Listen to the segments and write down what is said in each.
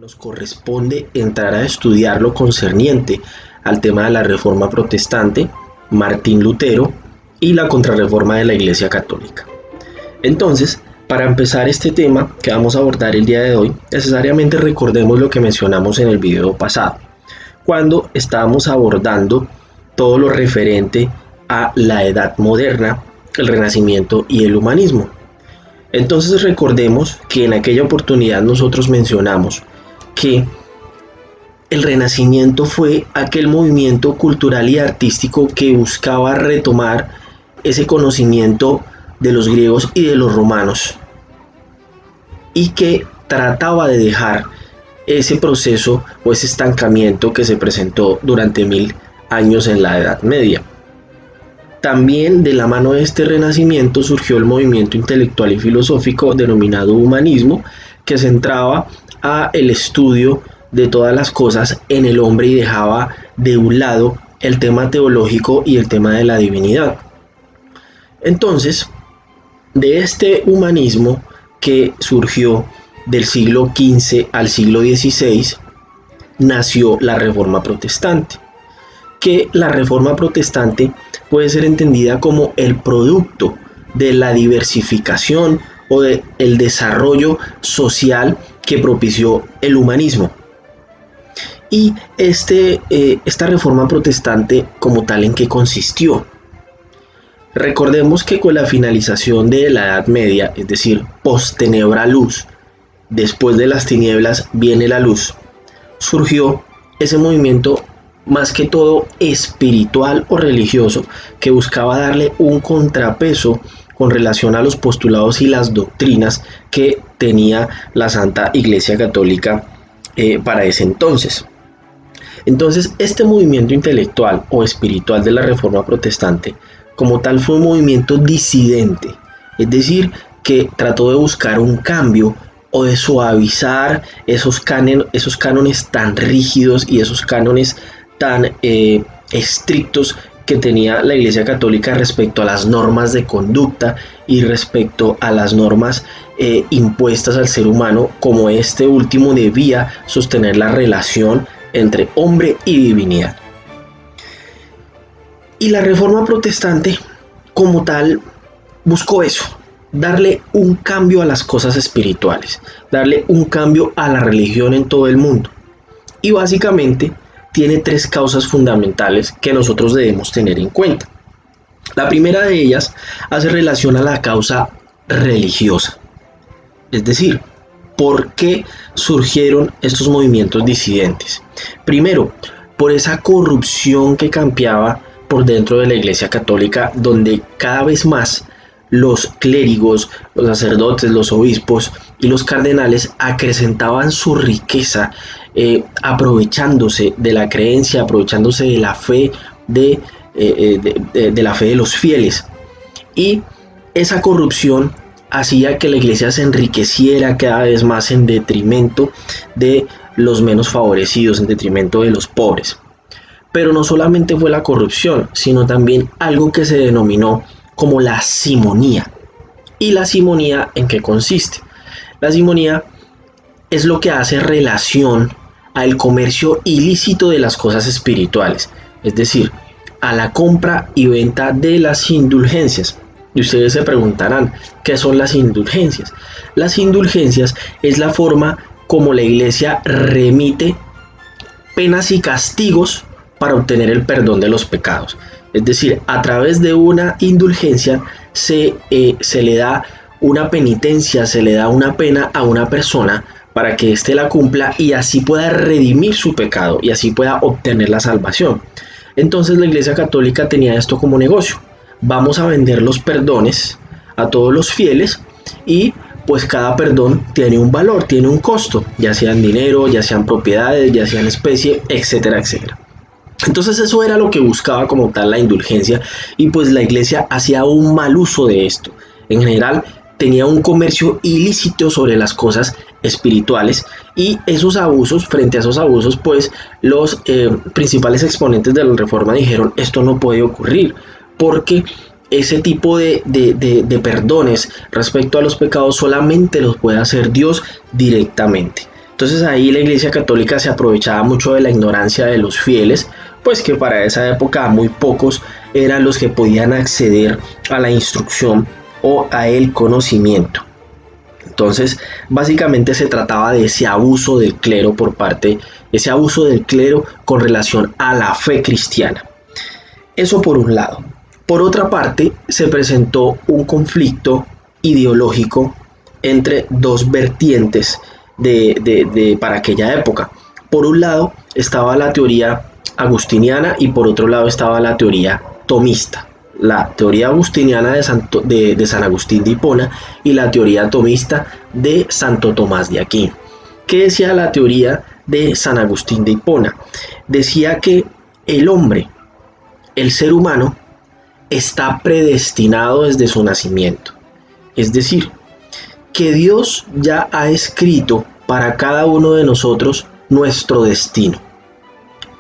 nos corresponde entrar a estudiar lo concerniente al tema de la Reforma Protestante, Martín Lutero y la Contrarreforma de la Iglesia Católica. Entonces, para empezar este tema que vamos a abordar el día de hoy, necesariamente recordemos lo que mencionamos en el video pasado, cuando estábamos abordando todo lo referente a la Edad Moderna, el Renacimiento y el Humanismo. Entonces recordemos que en aquella oportunidad nosotros mencionamos que el Renacimiento fue aquel movimiento cultural y artístico que buscaba retomar ese conocimiento de los griegos y de los romanos y que trataba de dejar ese proceso o ese estancamiento que se presentó durante 1000 años en la Edad Media. También de la mano de este renacimiento surgió el movimiento intelectual y filosófico denominado humanismo, que centraba a el estudio de todas las cosas en el hombre y dejaba de un lado el tema teológico y el tema de la divinidad. Entonces, de este humanismo que surgió del siglo XV al siglo XVI, nació la Reforma Protestante, que la Reforma Protestante puede ser entendida como el producto de la diversificación o del desarrollo social que propició el humanismo. Y esta Reforma Protestante como tal, ¿en qué consistió? Recordemos que con la finalización de la Edad Media, es decir, post tenebra luz, después de las tinieblas viene la luz, surgió ese movimiento más que todo espiritual o religioso que buscaba darle un contrapeso con relación a los postulados y las doctrinas que tenía la Santa Iglesia Católica para ese entonces. Entonces, este movimiento intelectual o espiritual de la Reforma Protestante como tal fue un movimiento disidente, es decir, que trató de buscar un cambio o de suavizar esos cánones tan rígidos y esos cánones tan estrictos que tenía la Iglesia Católica respecto a las normas de conducta y respecto a las normas impuestas al ser humano, como este último debía sostener la relación entre hombre y divinidad. Y la Reforma Protestante como tal buscó eso, darle un cambio a las cosas espirituales, darle un cambio a la religión en todo el mundo. Y básicamente tiene tres causas fundamentales que nosotros debemos tener en cuenta. La primera de ellas hace relación a la causa religiosa, es decir, ¿por qué surgieron estos movimientos disidentes? Primero, por esa corrupción que campeaba por dentro de la Iglesia Católica, donde cada vez más los clérigos, los sacerdotes, los obispos y los cardenales acrecentaban su riqueza aprovechándose de la creencia, aprovechándose de la fe de la fe de los fieles. Y esa corrupción hacía que la iglesia se enriqueciera cada vez más en detrimento de los menos favorecidos, en detrimento de los pobres. Pero no solamente fue la corrupción, sino también algo que se denominó como la simonía. ¿Y la simonía en qué consiste? La simonía es lo que hace relación al comercio ilícito de las cosas espirituales, es decir, a la compra y venta de las indulgencias. Y ustedes se preguntarán, ¿qué son las indulgencias? Las indulgencias es la forma como la iglesia remite penas y castigos para obtener el perdón de los pecados. Es decir, a través de una indulgencia se le da una penitencia, se le da una pena a una persona para que éste la cumpla y así pueda redimir su pecado y así pueda obtener la salvación. Entonces la Iglesia Católica tenía esto como negocio. Vamos a vender los perdones a todos los fieles y pues cada perdón tiene un valor, tiene un costo, ya sea en dinero, ya sean propiedades, ya sea en especie, etcétera, etcétera. Entonces eso era lo que buscaba como tal la indulgencia y pues la iglesia hacía un mal uso de esto. En general tenía un comercio ilícito sobre las cosas espirituales y esos abusos, frente a esos abusos pues los principales exponentes de la reforma dijeron esto no puede ocurrir porque ese tipo de perdones respecto a los pecados solamente los puede hacer Dios directamente. Entonces ahí la Iglesia Católica se aprovechaba mucho de la ignorancia de los fieles, pues que para esa época muy pocos eran los que podían acceder a la instrucción o a el conocimiento. Entonces, básicamente se trataba de ese abuso del clero ese abuso del clero con relación a la fe cristiana. Eso por un lado. Por otra parte, se presentó un conflicto ideológico entre dos vertientes para aquella época. Por un lado estaba la teoría agustiniana y por otro lado estaba la teoría tomista. La teoría agustiniana de San Agustín de Hipona y la teoría tomista de Santo Tomás de Aquino. ¿Qué decía la teoría de San Agustín de Hipona? Decía que el hombre, el ser humano, está predestinado desde su nacimiento. Es decir, que Dios ya ha escrito para cada uno de nosotros nuestro destino.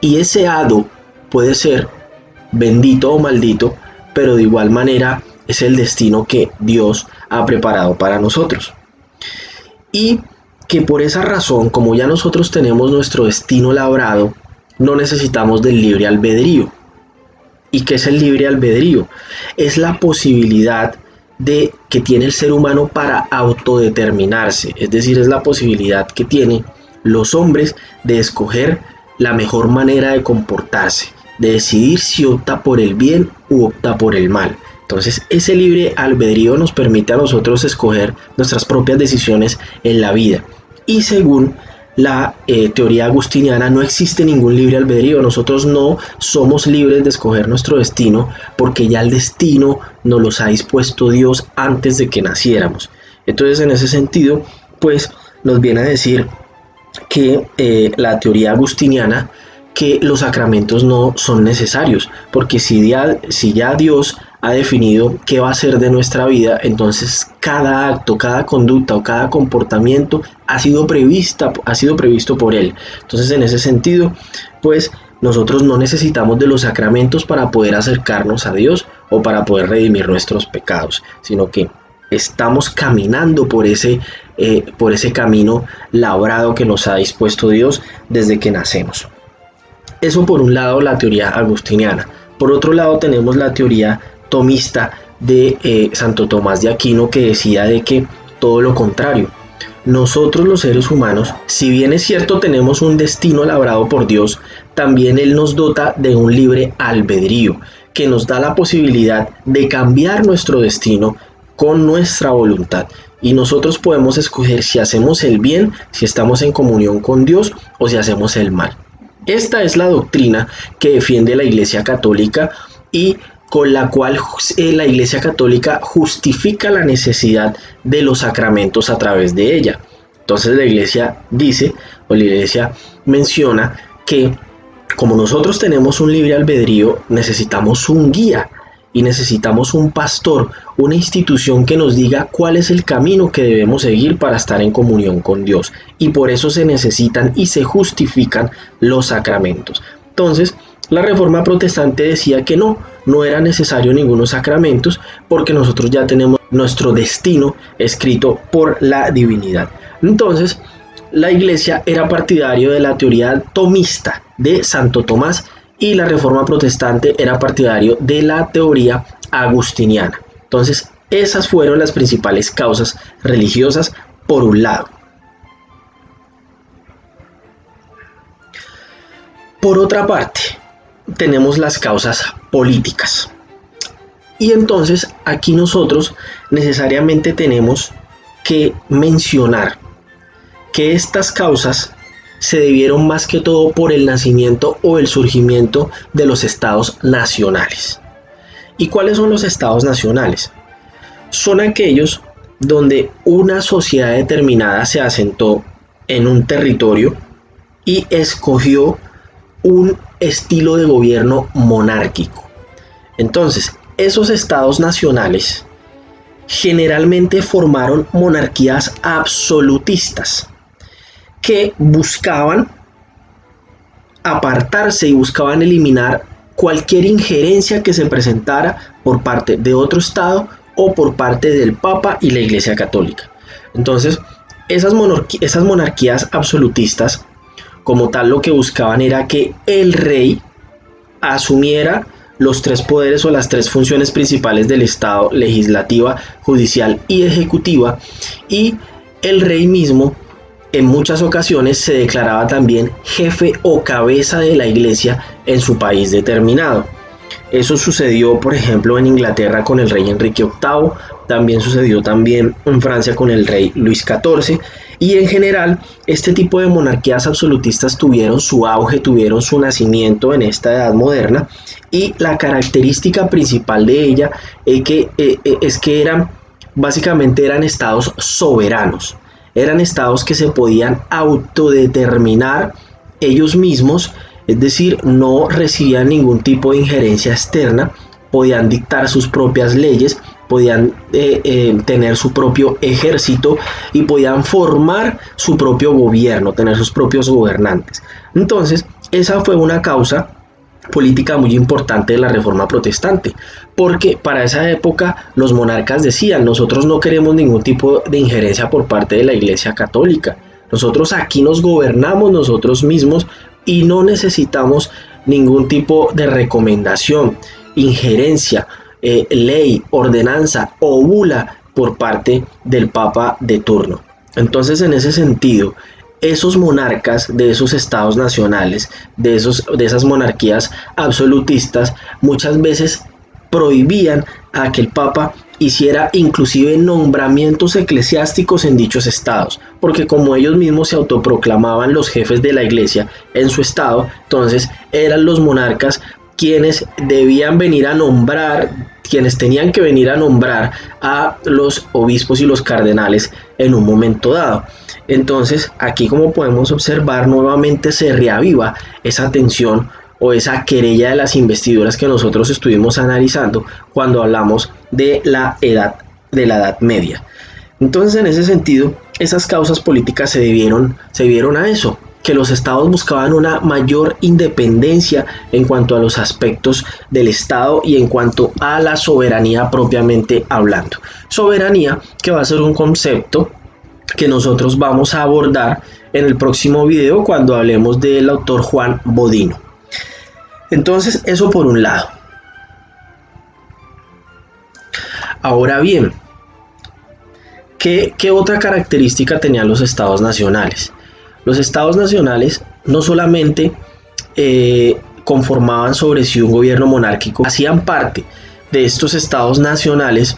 Y ese hado puede ser bendito o maldito, pero de igual manera es el destino que Dios ha preparado para nosotros. Y que por esa razón, como ya nosotros tenemos nuestro destino labrado, no necesitamos del libre albedrío. ¿Y qué es el libre albedrío? Es la posibilidad que tiene el ser humano para autodeterminarse, es decir, es la posibilidad que tienen los hombres de escoger la mejor manera de comportarse, de decidir si opta por el bien u opta por el mal. Entonces, ese libre albedrío nos permite a nosotros escoger nuestras propias decisiones en la vida. Y según la teoría agustiniana, no existe ningún libre albedrío. Nosotros no somos libres de escoger nuestro destino porque ya el destino nos los ha dispuesto Dios antes de que naciéramos. Entonces, en ese sentido, pues nos viene a decir que la teoría agustiniana, que los sacramentos no son necesarios, porque si ya Dios ha definido qué va a ser de nuestra vida, entonces cada acto, cada conducta o cada comportamiento ha sido previsto por Él. Entonces, en ese sentido, pues nosotros no necesitamos de los sacramentos para poder acercarnos a Dios o para poder redimir nuestros pecados, sino que estamos caminando por ese camino labrado que nos ha dispuesto Dios desde que nacemos. Eso por un lado, la teoría agustiniana. Por otro lado, tenemos la teoría tomista de Santo Tomás de Aquino, que decía de que todo lo contrario. Nosotros los seres humanos, si bien es cierto tenemos un destino labrado por Dios, también Él nos dota de un libre albedrío, que nos da la posibilidad de cambiar nuestro destino con nuestra voluntad. Y nosotros podemos escoger si hacemos el bien, si estamos en comunión con Dios, o si hacemos el mal. Esta es la doctrina que defiende la Iglesia Católica y con la cual la Iglesia Católica justifica la necesidad de los sacramentos a través de ella. Entonces la Iglesia dice, o la Iglesia menciona que como nosotros tenemos un libre albedrío, necesitamos un guía y necesitamos un pastor, una institución que nos diga cuál es el camino que debemos seguir para estar en comunión con Dios. Y por eso se necesitan y se justifican los sacramentos. Entonces, la Reforma Protestante decía que no era necesario ningunos sacramentos porque nosotros ya tenemos nuestro destino escrito por la divinidad. Entonces, la Iglesia era partidario de la teoría tomista de Santo Tomás y la Reforma Protestante era partidario de la teoría agustiniana. Entonces, esas fueron las principales causas religiosas por un lado. Por otra parte, tenemos las causas políticas. Y entonces aquí nosotros necesariamente tenemos que mencionar que estas causas se debieron más que todo por el nacimiento o el surgimiento de los estados nacionales. ¿Y cuáles son los estados nacionales? Son aquellos donde una sociedad determinada se asentó en un territorio y escogió un estilo de gobierno monárquico. Entonces, esos estados nacionales generalmente formaron monarquías absolutistas que buscaban apartarse y buscaban eliminar cualquier injerencia que se presentara por parte de otro estado o por parte del Papa y la Iglesia Católica. Entonces, esas monarquías absolutistas, como tal, lo que buscaban era que el rey asumiera los tres poderes o las tres funciones principales del Estado: legislativa, judicial y ejecutiva, y el rey mismo en muchas ocasiones se declaraba también jefe o cabeza de la iglesia en su país determinado. Eso sucedió, por ejemplo, en Inglaterra con el rey Enrique VIII, también sucedió también en Francia con el rey Luis XIV, y en general este tipo de monarquías absolutistas tuvieron su auge, tuvieron su nacimiento en esta edad moderna, y la característica principal de ella es que básicamente eran estados soberanos, eran estados que se podían autodeterminar ellos mismos, es decir, no recibían ningún tipo de injerencia externa, podían dictar sus propias leyes, podían tener su propio ejército y podían formar su propio gobierno, tener sus propios gobernantes. Entonces, esa fue una causa política muy importante de la Reforma Protestante, porque para esa época los monarcas decían: nosotros no queremos ningún tipo de injerencia por parte de la Iglesia Católica, nosotros aquí nos gobernamos nosotros mismos y no necesitamos ningún tipo de recomendación, injerencia, ley, ordenanza o bula por parte del Papa de turno. Entonces, en ese sentido, esos monarcas de esos estados nacionales, de esas monarquías absolutistas, muchas veces prohibían a que el Papa hiciera inclusive nombramientos eclesiásticos en dichos estados, porque como ellos mismos se autoproclamaban los jefes de la iglesia en su estado, entonces eran los monarcas quienes debían venir a nombrar, quienes tenían que venir a nombrar a los obispos y los cardenales en un momento dado. Entonces, aquí, como podemos observar, nuevamente se reaviva esa tensión o esa querella de las investiduras que nosotros estuvimos analizando cuando hablamos de la Edad Media. Entonces, en ese sentido, esas causas políticas se debieron a eso, que los estados buscaban una mayor independencia en cuanto a los aspectos del Estado y en cuanto a la soberanía propiamente hablando. Soberanía que va a ser un concepto que nosotros vamos a abordar en el próximo video cuando hablemos del autor Juan Bodino. Entonces, eso por un lado. Ahora bien, ¿qué otra característica tenían los estados nacionales? Los estados nacionales no solamente conformaban sobre sí un gobierno monárquico, hacían parte de estos estados nacionales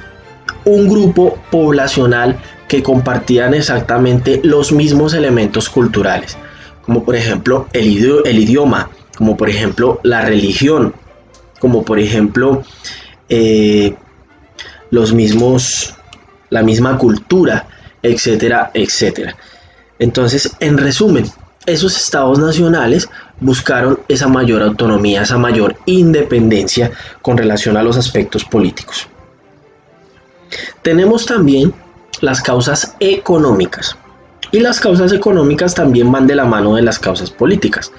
un grupo poblacional que compartían exactamente los mismos elementos culturales, como por ejemplo el idioma, como por ejemplo la religión, como por ejemplo la misma cultura, etcétera, etcétera. Entonces, en resumen, esos estados nacionales buscaron esa mayor autonomía, esa mayor independencia con relación a los aspectos políticos. Tenemos también las causas económicas. Y las causas económicas también van de la mano de las causas políticas.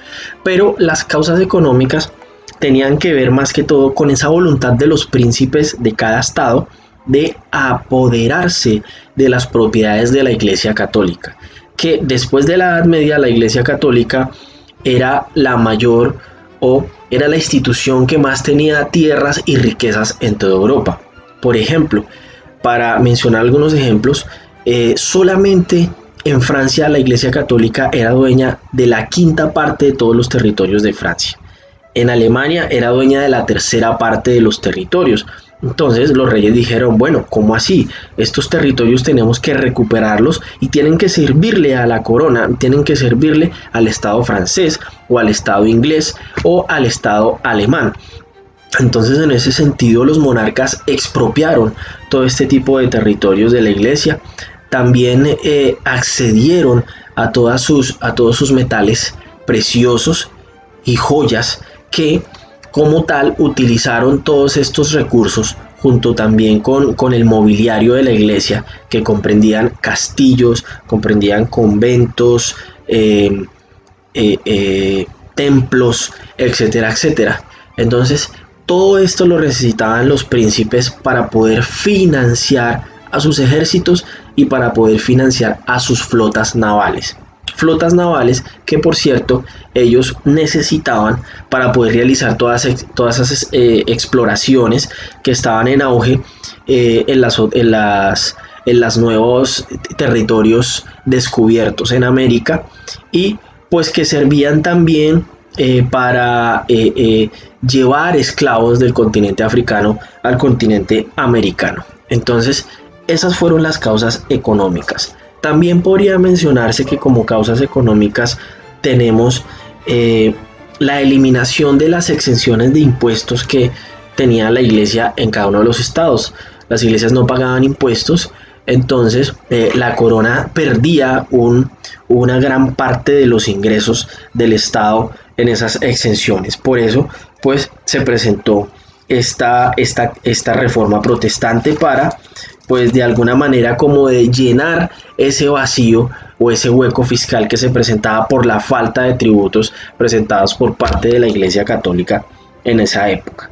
Pero las causas económicas tenían que ver más que todo con esa voluntad de los príncipes de cada estado de apoderarse de las propiedades de la Iglesia Católica, que después de la Edad Media la Iglesia Católica era la mayor o era la institución que más tenía tierras y riquezas en toda Europa. Por ejemplo, para mencionar algunos ejemplos, solamente en Francia la Iglesia Católica era dueña de la quinta parte de todos los territorios de Francia. En Alemania era dueña de la tercera parte de los territorios. Entonces los reyes dijeron: bueno, ¿cómo así? Estos territorios tenemos que recuperarlos y tienen que servirle a la corona, tienen que servirle al Estado francés o al Estado inglés o al Estado alemán. Entonces, en ese sentido, los monarcas expropiaron todo este tipo de territorios de la iglesia. También accedieron a todos sus metales preciosos y joyas que, como tal, utilizaron todos estos recursos junto también con el mobiliario de la iglesia, que comprendían castillos, comprendían conventos, templos, etcétera, etcétera. Entonces, todo esto lo necesitaban los príncipes para poder financiar a sus ejércitos y para poder financiar a sus flotas navales. Flotas navales que, por cierto, ellos necesitaban para poder realizar todas esas exploraciones que estaban en auge en los nuevos territorios descubiertos en América, y pues que servían también para llevar esclavos del continente africano al continente americano. Entonces, esas fueron las causas económicas. También podría mencionarse que como causas económicas tenemos la eliminación de las exenciones de impuestos que tenía la iglesia en cada uno de los estados. Las iglesias no pagaban impuestos, entonces la corona perdía una gran parte de los ingresos del estado en esas exenciones. Por eso pues se presentó esta reforma protestante para, pues de alguna manera, como de llenar ese vacío o ese hueco fiscal que se presentaba por la falta de tributos presentados por parte de la Iglesia Católica en esa época.